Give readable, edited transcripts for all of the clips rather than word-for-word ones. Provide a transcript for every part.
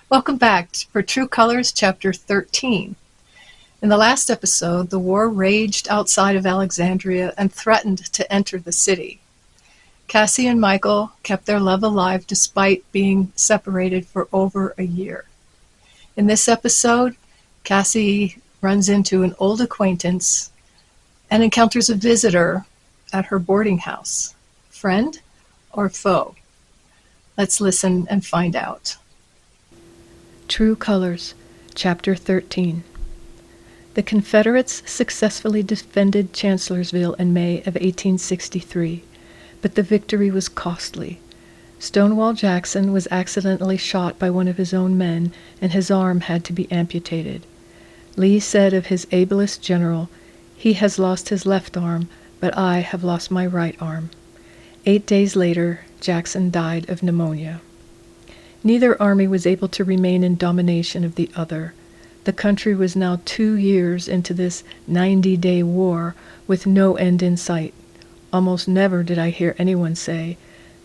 Welcome back for True Colors, Chapter 13. In the last episode, the war raged outside of Alexandria and threatened to enter the city. Cassie and Michael kept their love alive despite being separated for over a year. In this episode, Cassie runs into an old acquaintance and encounters a visitor at her boarding house. Friend or foe? Let's listen and find out. True Colors, Chapter 13. The Confederates successfully defended Chancellorsville in May of 1863, but the victory was costly. Stonewall Jackson was accidentally shot by one of his own men, and his arm had to be amputated. Lee said of his ablest general, "He has lost his left arm, but I have lost my right arm." 8 days later, Jackson died of pneumonia. Neither army was able to remain in domination of the other. The country was now 2 years into this 90-day war with no end in sight. Almost never did I hear anyone say,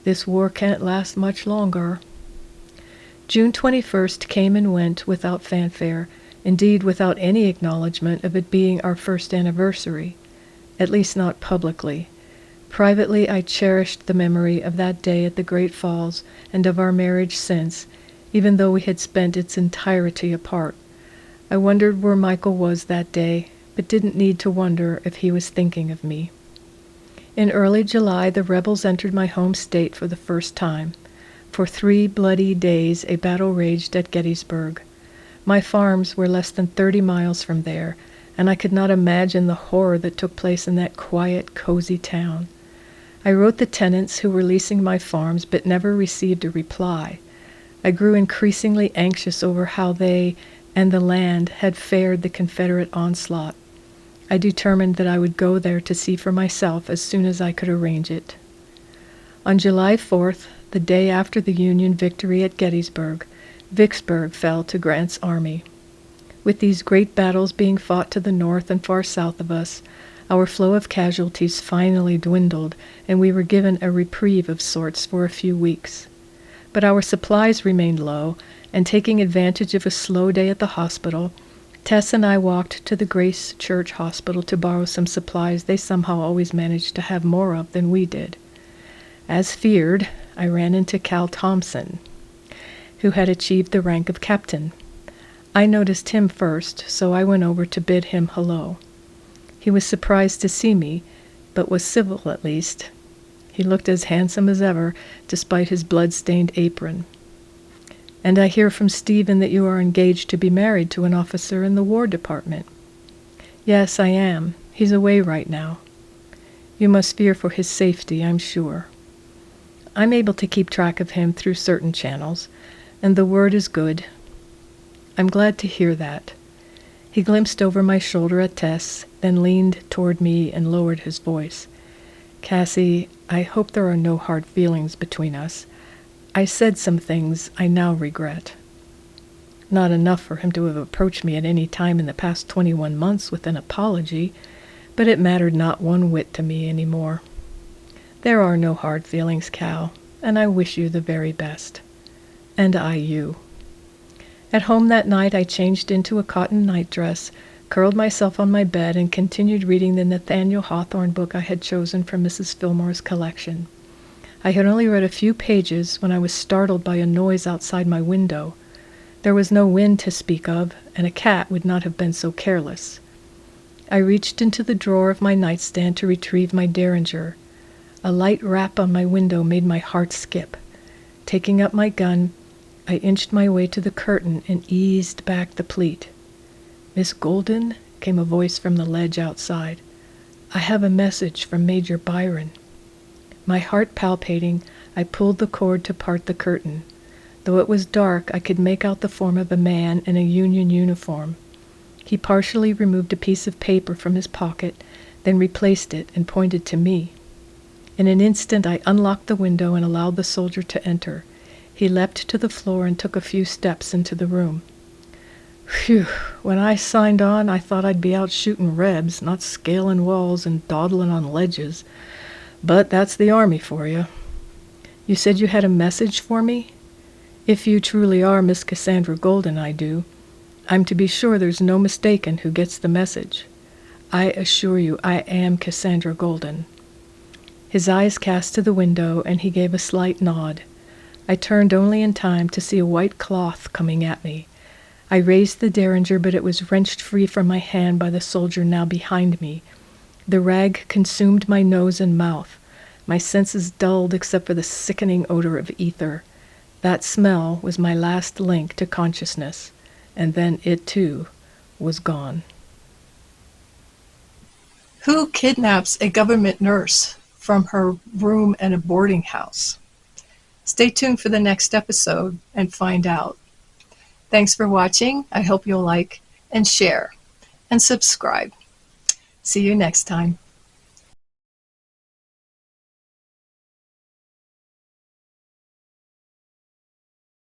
"This war can't last much longer." June 21st came and went without fanfare, indeed without any acknowledgment of it being our first anniversary, at least not publicly. Privately, I cherished the memory of that day at the Great Falls and of our marriage since, even though we had spent its entirety apart. I wondered where Michael was that day, but didn't need to wonder if he was thinking of me. In early July, the rebels entered my home state for the first time. For 3 bloody days, a battle raged at Gettysburg. My farms were less than 30 miles from there, and I could not imagine the horror that took place in that quiet, cozy town. I wrote the tenants who were leasing my farms, but never received a reply. I grew increasingly anxious over how they and the land had fared the Confederate onslaught. I determined that I would go there to see for myself as soon as I could arrange it. On July 4th, the day after the Union victory at Gettysburg, Vicksburg fell to Grant's army. With these great battles being fought to the north and far south of us, our flow of casualties finally dwindled, and we were given a reprieve of sorts for a few weeks. But our supplies remained low, and taking advantage of a slow day at the hospital, Tess and I walked to the Grace Church Hospital to borrow some supplies they somehow always managed to have more of than we did. As feared, I ran into Cal Thompson, who had achieved the rank of captain. I noticed him first, so I went over to bid him hello. He was surprised to see me, but was civil at least. He looked as handsome as ever, despite his blood-stained apron. "And I hear from Stephen that you are engaged to be married to an officer in the War Department." "Yes, I am. He's away right now." "You must fear for his safety, I'm sure." "I'm able to keep track of him through certain channels, and the word is good." "I'm glad to hear that." He glimpsed over my shoulder at Tess, then leaned toward me and lowered his voice. "Cassie, I hope there are no hard feelings between us. I said some things I now regret." Not enough for him to have approached me at any time in the past 21 months with an apology, but it mattered not one whit to me any more. "There are no hard feelings, Cal, and I wish you the very best." "And I you." At home that night I changed into a cotton nightdress, curled myself on my bed, and continued reading the Nathaniel Hawthorne book I had chosen from Mrs. Fillmore's collection. I had only read a few pages when I was startled by a noise outside my window. There was no wind to speak of, and a cat would not have been so careless. I reached into the drawer of my nightstand to retrieve my derringer. A light rap on my window made my heart skip. Taking up my gun, I inched my way to the curtain and eased back the pleat. "Miss Golden," came a voice from the ledge outside. "I have a message from Major Byron." My heart palpitating, I pulled the cord to part the curtain. Though it was dark, I could make out the form of a man in a Union uniform. He partially removed a piece of paper from his pocket, then replaced it and pointed to me. In an instant I unlocked the window and allowed the soldier to enter. He leapt to the floor and took a few steps into the room. "Phew, when I signed on, I thought I'd be out shooting rebs, not scaling walls and dawdling on ledges. But that's the Army for you." "You said you had a message for me?" If you truly are Miss Cassandra Golden, I do. I'm to be sure there's no mistaking who gets the message. I assure you I am Cassandra Golden." His eyes cast to the window, and he gave a slight nod. I turned only in time to see a white cloth coming at me. I raised the derringer, but it was wrenched free from my hand by the soldier now behind me. The rag consumed my nose and mouth. My senses dulled except for the sickening odor of ether. That smell was my last link to consciousness, and then it, too, was gone. Who kidnaps a government nurse from her room in a boarding house? Stay tuned for the next episode and find out. Thanks for watching. I hope you'll like and share and subscribe. See you next time.